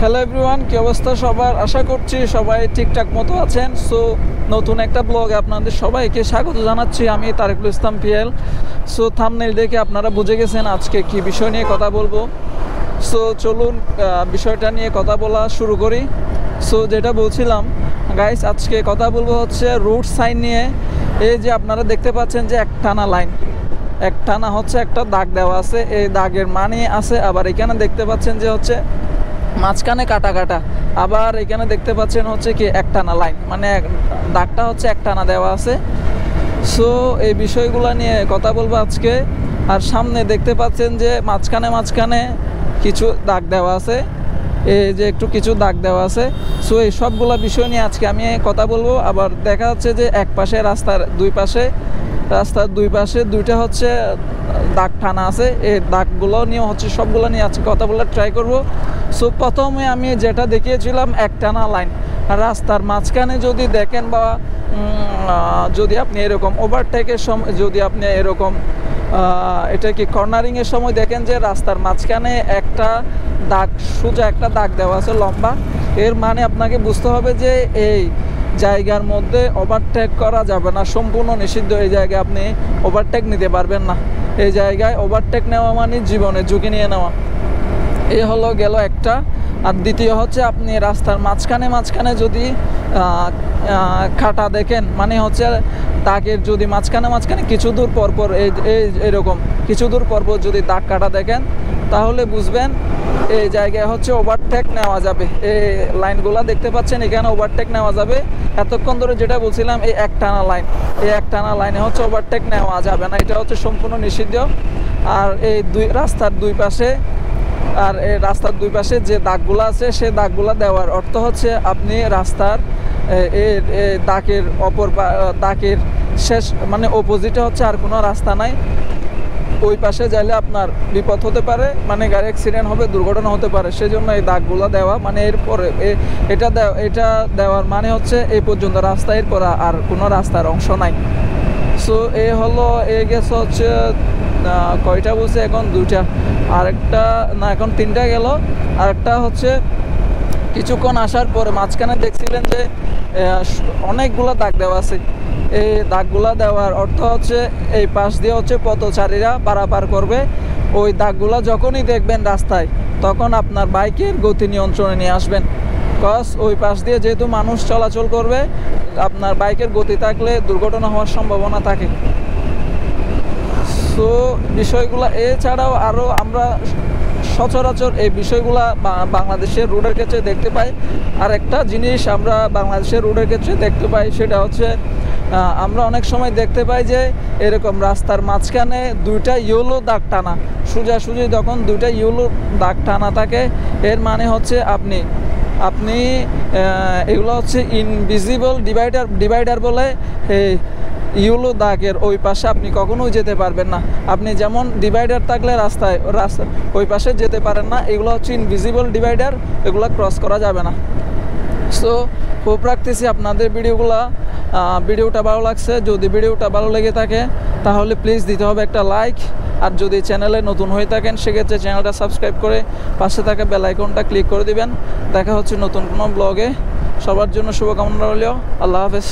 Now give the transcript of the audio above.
Hello everyone, কি অবস্থা সবার? আশা করছি সবাই ঠিকঠাক মতো আছেন। সো নতুন একটা ব্লগে আপনাদের সবাইকে স্বাগত জানাচ্ছি। আমি তারেকুল ইসলাম পিএল। সো থাম্বনেল দেখে আপনারা বুঝে গেছেন আজকে কি বিষয় নিয়ে কথা বলবো। সো চলুন বিষয়টা নিয়ে কথা বলা শুরু করি। সো যেটা বলছিলাম গাইস, আজকে কথা বলবো হচ্ছে রুট সাইন নিয়ে। এই যে আপনারা দেখতে পাচ্ছেন যে একটানা লাইন, একটানা হচ্ছে একটা দাগ দেওয়া আছে, এই দাগের মানে আছে। আবার এখানে দেখতে পাচ্ছেন যে হচ্ছে মাঝখানে কাটা কাটা, আবার এখানে দেখতে পাচ্ছেন হচ্ছে কি একটানা লাইন, মানে দাগটা হচ্ছে একটানা দেওয়া আছে। সো এই বিষয়গুলো নিয়ে কথা বলবো আজকে। আর সামনে দেখতে পাচ্ছেন যে মাঝখানে মাঝখানে কিছু দাগ দেওয়া আছে, এই যে একটু কিছু দাগ দেওয়া আছে। সো এই সবগুলো বিষয় নিয়ে আজকে আমি কথা বলবো। আবার দেখা যাচ্ছে যে এক পাশে রাস্তার দুই পাশে দুইটা হচ্ছে দাগ টানা আছে, এই দাগগুলো নিয়ে হচ্ছে সবগুলো নিয়ে আজকে কথা বলার ট্রাই করব। সো প্রথমে আমি যেটা দেখিয়েছিলাম একটানা লাইন, রাস্তার মাঝখানে যদি দেখেন বা যদি আপনি এরকম ওভারটেকের সময়, যদি আপনি এরকম এটা কি কর্নারিংয়ের সময় দেখেন যে রাস্তার মাঝখানে একটা দাগ, সোজা একটা দাগ দেওয়া আছে লম্বা, এর মানে আপনাকে বুঝতে হবে যে এই জায়গার মধ্যে ওভারটেক করা যাবে না, সম্পূর্ণ নিষিদ্ধ। এই জায়গায় আপনি ওভারটেক নিতে পারবেন না। এই জায়গায় ওভারটেক নেওয়া মানে জীবনে ঝুঁকি নিয়ে নেওয়া। এই হলো গেল একটা। আর দ্বিতীয় হচ্ছে আপনি রাস্তার মাঝখানে মাঝখানে যদি কাটা দেখেন, মানে হচ্ছে দাগের যদি মাঝখানে মাঝখানে কিছু দূর পরপর এরকম কিছু দূর পরপর যদি দাগ কাটা দেখেন, তাহলে বুঝবেন এই জায়গায় হচ্ছে ওভারটেক নেওয়া যাবে। এই লাইনগুলো দেখতে পাচ্ছেন, এখানে ওভারটেক নেওয়া যাবে। এতক্ষণ ধরে যেটা বলছিলাম এই একটানা লাইন, এই একটানা লাইনে হচ্ছে ওভারটেক নেওয়া যাবে না, এটা হচ্ছে সম্পূর্ণ নিষিদ্ধ। আর এই রাস্তার দুই পাশে যে দাগগুলো আছে, সেই দাগগুলো দেওয়ার অর্থ হচ্ছে আপনি রাস্তার দাগের শেষ মানে অপোজিটে হচ্ছে আর কোনো রাস্তা নাই। ওই পাশে যাইলে আপনার বিপদ হতে পারে, মানে গাড়ি অ্যাক্সিডেন্ট হবে, দুর্ঘটনা হতে পারে। সেজন্য এই দাগগুলো দেওয়া, মানে এরপরে এটা দেওয়ার মানে হচ্ছে এই পর্যন্ত রাস্তা, এরপর আর কোনো রাস্তার অংশ নাই। সো এ হলো গেছে হচ্ছে কয়টা বলছে এখন? দুইটা, আরেকটা না এখন তিনটা গেল। আরেকটা হচ্ছে কিছুক্ষণ আসার পরে মাঝখানে দেখছিলেন যে অনেকগুলো দাগ দেওয়া আছে। এই দাগগুলা দেওয়ার অর্থ হচ্ছে এই পাশ দিয়ে হচ্ছে পথচারীরা পারাপার করবে। ওই দাগগুলা যখনই দেখবেন রাস্তায়, তখন আপনার বাইকের গতি নিয়ন্ত্রণে নিয়ে আসবেন। কজ ওই পাশ দিয়ে যেহেতু মানুষ চলাচল করবে, আপনার বাইকের গতি থাকলে দুর্ঘটনা হওয়ার সম্ভাবনা থাকে। সো বিষয়গুলো এছাড়াও আরও আমরা সচরাচর এই বিষয়গুলা বাংলাদেশের রোডের ক্ষেত্রে দেখতে পাই। আর একটা জিনিস আমরা বাংলাদেশের রোডের ক্ষেত্রে দেখতে পাই, সেটা হচ্ছে আমরা অনেক সময় দেখতে পাই যে এরকম রাস্তার মাঝখানে দুইটা ইয়েলো দাগ টানা, সোজাসুজি যখন দুইটা ইয়েলো দাগ টানা থাকে, এর মানে হচ্ছে আপনি এগুলো হচ্ছে ইনভিজিবল ডিভাইডার বলে। ইয়েলো দাগের ওই পাশে আপনি কখনোই যেতে পারবেন না। আপনি যেমন ডিভাইডার থাকলে রাস্তা ওই পাশে যেতে পারেন না, এগুলো হচ্ছে ইনভিজিবল ডিভাইডার, এগুলো ক্রস করা যাবে না। সো হোপ রাখতেছি আপনাদের ভিডিওটা ভালো লাগছে। যদি ভিডিওটা ভালো লেগে থাকে তাহলে প্লিজ দিতে হবে একটা লাইক। আর যদি চ্যানেলে নতুন হয়ে থাকেন সেক্ষেত্রে চ্যানেলটা সাবস্ক্রাইব করে পাশে থাকা বেল আইকনটা ক্লিক করে দিবেন। দেখা হচ্ছে নতুন কোনো ব্লগে। সবার জন্য শুভকামনা রইল। আল্লাহ হাফেজ।